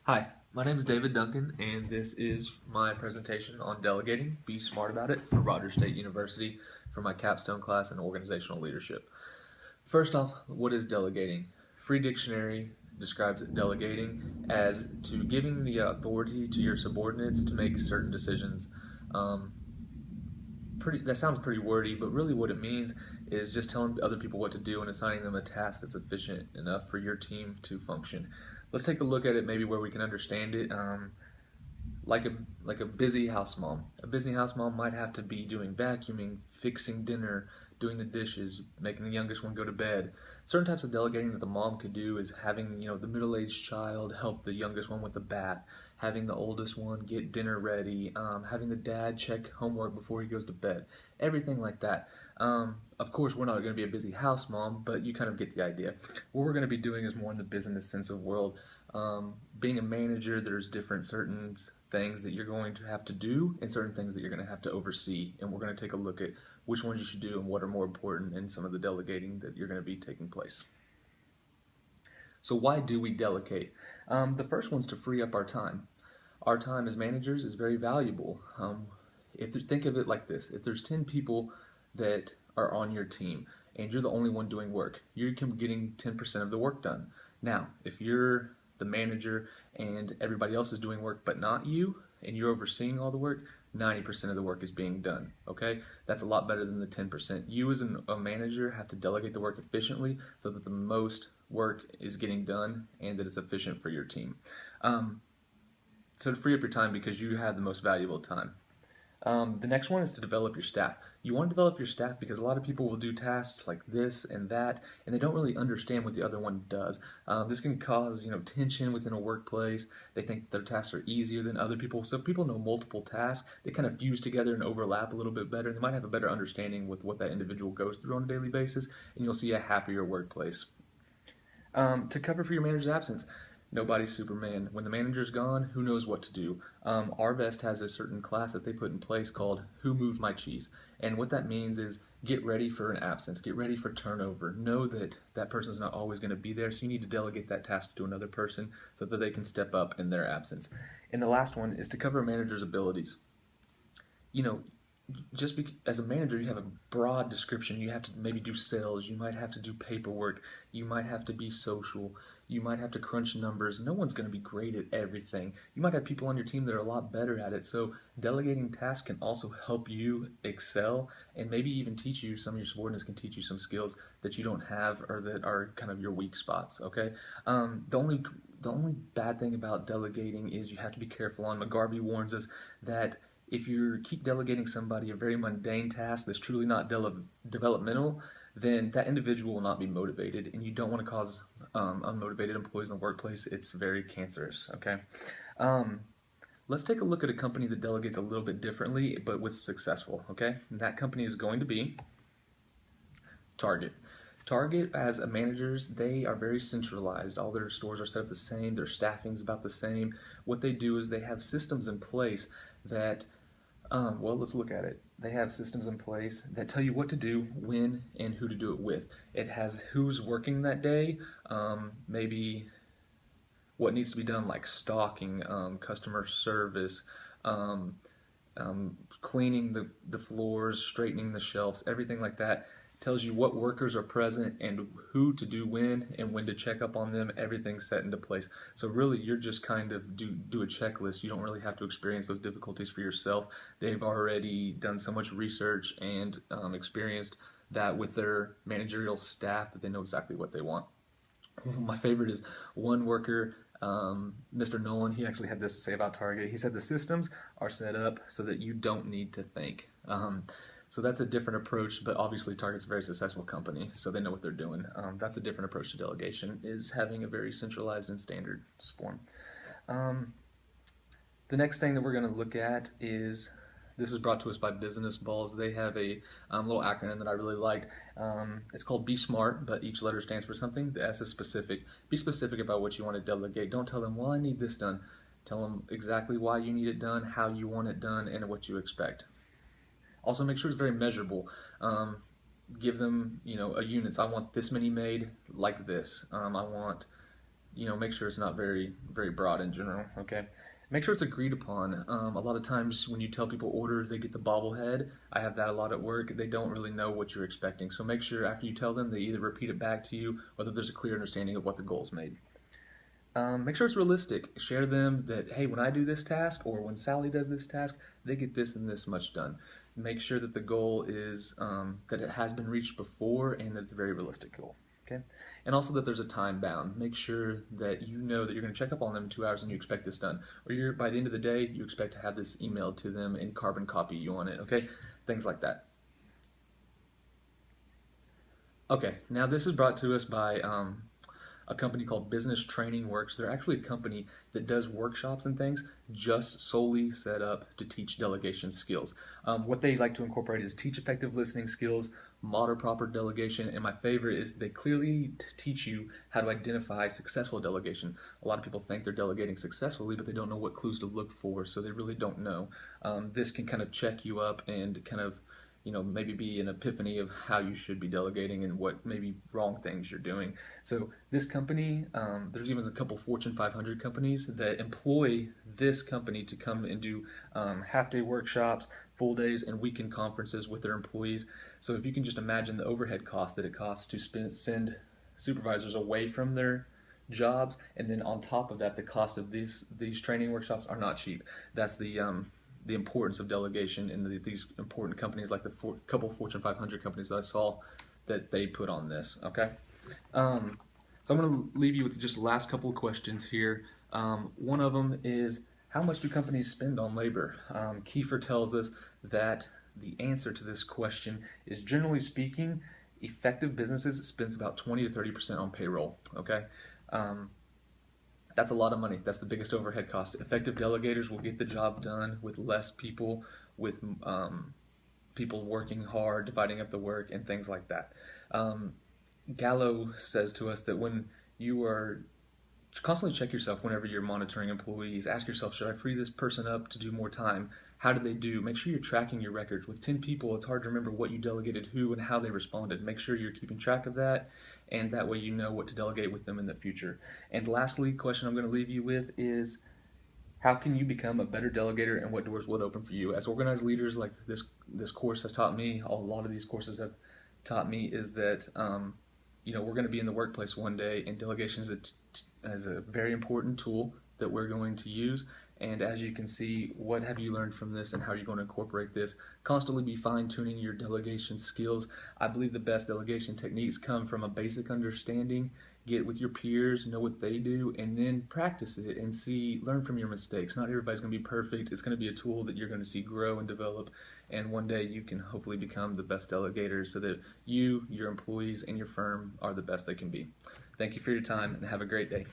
Hi, my name is David Duncan, and this is my presentation on delegating. Be smart about it for Rogers State University for my capstone class in organizational leadership. First off, what is delegating? Free Dictionary describes delegating as to giving the authority to your subordinates to make certain decisions. Um, that sounds pretty wordy, but really what it means is just telling other people what to do and assigning them a task that's efficient enough for your team to function. Let's take a look at it maybe where we can understand it. Like a busy house mom. A busy house mom might have to be doing vacuuming, fixing dinner, doing the dishes, making the youngest one go to bed. Certain types of delegating that the mom could do is having, the middle-aged child help the youngest one with the bath, having the oldest one get dinner ready, having the dad check homework before he goes to bed, everything like that. Of course, we're not going to be a busy house mom, but you kind of get the idea. What we're going to be doing is more in the business sense of world. Being a manager, there's different certain things that you're going to have to do and certain things that you're going to have to oversee. And we're going to take a look at which ones you should do and what are more important in some of the delegating that you're going to be taking place. So why do we delegate? The first one's to free up our time. Our time as managers is very valuable. Think of it like this: if there's 10 people that are on your team and you're the only one doing work, you're getting 10% of the work done. Now, if you're the manager and everybody else is doing work but not you, and you're overseeing all the work, 90% of the work is being done, okay? That's a lot better than the 10%. You as a manager have to delegate the work efficiently so that the most work is getting done and that it's efficient for your team. So to free up your time because you have the most valuable time. The next one is to develop your staff. You want to develop your staff because a lot of people will do tasks like this and that, and they don't really understand what the other one does. This can cause, tension within a workplace. They think their tasks are easier than other people. So if people know multiple tasks, they kind of fuse together and overlap a little bit better. They might have a better understanding with what that individual goes through on a daily basis, and you'll see a happier workplace. To cover for your manager's absence, nobody's Superman. When the manager's gone, who knows what to do? Arvest has a certain class that they put in place called Who Moved My Cheese? And what that means is get ready for an absence, get ready for turnover. Know that that person's not always going to be there, so you need to delegate that task to another person so that they can step up in their absence. And the last one is to cover a manager's abilities. As a manager, you have a broad description. You have to maybe do sales, you might have to do paperwork, you might have to be social, you might have to crunch numbers. No one's going to be great at everything. You might have people on your team that are a lot better at it. So delegating tasks can also help you excel and maybe even teach you, some of your subordinates can teach you some skills that you don't have or that are kind of your weak spots, okay? The only bad thing about delegating is you have to be careful on. McGarvey warns us that if you keep delegating somebody a very mundane task that's truly not developmental, then that individual will not be motivated, and you don't want to cause unmotivated employees in the workplace. It's very cancerous, okay? Let's take a look at a company that delegates a little bit differently, but was successful, okay? And that company is going to be Target. Target, as a managers, they are very centralized. All their stores are set up the same. Their staffing's about the same. What they do is they have systems in place that let's look at it. They have systems in place that tell you what to do, when, and who to do it with. It has who's working that day, maybe what needs to be done, like stocking, customer service, cleaning the floors, straightening the shelves, everything like that. Tells you what workers are present and who to do when and when to check up on them. Everything's set into place. So really, you're just kind of do a checklist. You don't really have to experience those difficulties for yourself. They've already done so much research and experienced that with their managerial staff that they know exactly what they want. My favorite is one worker, Mr. Nolan. He actually had this to say about Target. He said the systems are set up so that you don't need to think. So that's a different approach, but obviously Target's a very successful company, so they know what they're doing. That's a different approach to delegation, is having a very centralized and standard form. The next thing that we're going to look at is, this is brought to us by Business Balls. They have a little acronym that I really liked. It's called Be Smart, but each letter stands for something. The S is specific. Be specific about what you want to delegate. Don't tell them, well, I need this done. Tell them exactly why you need it done, how you want it done, and what you expect. Also, make sure it's very measurable. Give them, a units. I want this many made like this. I want make sure it's not very, very broad in general, okay? Make sure it's agreed upon. A lot of times when you tell people orders, they get the bobblehead. I have that a lot at work. They don't really know what you're expecting. So make sure after you tell them, they either repeat it back to you or that there's a clear understanding of what the goal's made. Make sure it's realistic. Share them that, hey, when I do this task or when Sally does this task, they get this and this much done. Make sure that the goal is that it has been reached before and that it's a very realistic goal. Okay, and also that there's a time bound. Make sure that you know that you're going to check up on them in 2 hours and you expect this done. Or by the end of the day, you expect to have this emailed to them and carbon copy you on it. Okay, things like that. Okay, now this is brought to us by a company called Business Training Works. They're actually a company that does workshops and things just solely set up to teach delegation skills. What they like to incorporate is teach effective listening skills, model proper delegation, and my favorite is they clearly teach you how to identify successful delegation. A lot of people think they're delegating successfully, but they don't know what clues to look for, so they really don't know. This can kind of check you up and kind of maybe be an epiphany of how you should be delegating and what maybe wrong things you're doing. So this company, there's even a couple Fortune 500 companies that employ this company to come and do half-day workshops, full days, and weekend conferences with their employees. So if you can just imagine the overhead cost that it costs to send supervisors away from their jobs, and then on top of that, the cost of these training workshops are not cheap. That's the importance of delegation in these important companies like the couple Fortune 500 companies that I saw that they put on this, okay? So I'm going to leave you with just the last couple of questions here. One of them is, how much do companies spend on labor? Kiefer tells us that the answer to this question is, generally speaking, effective businesses spends about 20 to 30% on payroll, okay? That's a lot of money. That's the biggest overhead cost. Effective delegators will get the job done with less people, with people working hard, dividing up the work, and things like that. Gallo says to us that when you are constantly check yourself whenever you're monitoring employees. Ask yourself, should I free this person up to do more time? How did they do? Make sure you're tracking your records. With 10 people, it's hard to remember what you delegated who and how they responded. Make sure you're keeping track of that, and that way you know what to delegate with them in the future. And lastly, question I'm going to leave you with is, how can you become a better delegator, and what doors will it open for you? As organized leaders, like this course has taught me, a lot of these courses have taught me, is that we're going to be in the workplace one day, and delegation is a very important tool that we're going to use. And as you can see, what have you learned from this, and how are you going to incorporate this? Constantly be fine-tuning your delegation skills. I believe the best delegation techniques come from a basic understanding. Get with your peers, know what they do, and then practice it and learn from your mistakes. Not everybody's going to be perfect. It's going to be a tool that you're going to see grow and develop, and one day you can hopefully become the best delegator so that you, your employees, and your firm are the best they can be. Thank you for your time, and have a great day.